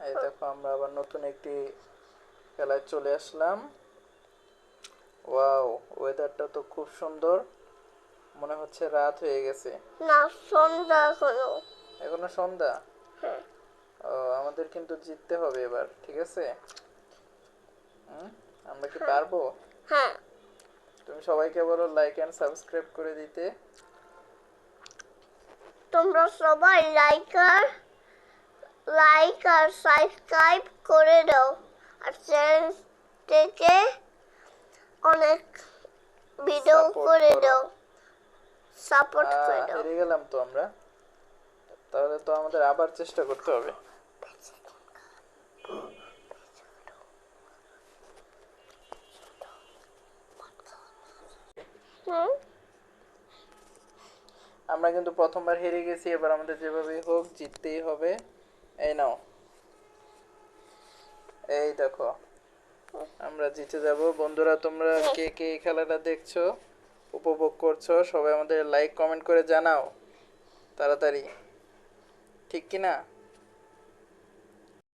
এই দেখো আমরা আবার নতুন একটি খেলায় চলে আসলাম। ওয়াও, ওয়েদারটা তো খুব সুন্দর, মনে হচ্ছে রাত হয়ে গেছে। না, সন্ধ্যা এখনো। এখনো সন্ধ্যা? হ্যাঁ। ও, আমাদের কিন্তু জিততে হবে এবার, ঠিক আছে? আমরা কি হ্যাঁ। পারবো? হ্যাঁ। তুমি সবাইকে বলো লাইক এন্ড সাবস্ক্রাইব করে দিতে। তোমরা সবাই লাইক আর সাবস্ক্রাইব করে দাও, আর চ্যানেলটিকে অনেক ভিডিও সাপোর্ট করে করো। দাও, সাপোর্ট করে দাও। হেরে গেলাম তো আমরা, তাহলে তো আমাদের আবার চেষ্টা করতে হবে। হুম। আমরা কিন্তু প্রথমবার হেরে গেছি, এবার আমাদের যেভাবেই হোক জিততেই হবে। এই নাও, এই দেখো আমরা জিতে যাব। বন্ধুরা, তোমরা কে কে এই খেলাটা দেখছো, উপভোগ করছো, সবাই আমাদের লাইক কমেন্ট করে জানাও তাড়াতাড়ি, ঠিক কি না?